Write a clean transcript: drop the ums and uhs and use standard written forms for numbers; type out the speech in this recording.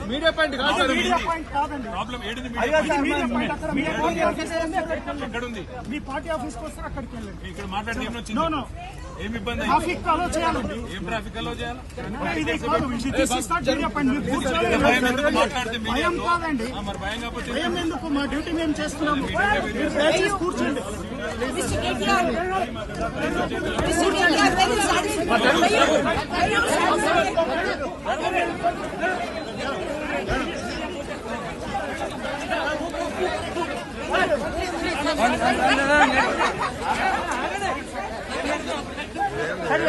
Media point ఎక్కడుంది మీ party ఆఫీస్కి వస్తే అక్కడికి వెళ్ళండి. ఇక్కడ మాట్లాడితే ఏమొచ్చింది? ఏమి ఇబ్బంది? ట్రాఫిక్ అలో చేయాలండి. ఏం ట్రాఫిక్ అలో చేయాలి? భయం కాదండి, మరి భయం కాకపోతే భయం ఎందుకు? మా డ్యూటీ మేము చేస్తున్నాము. కూర్చోండి. సరే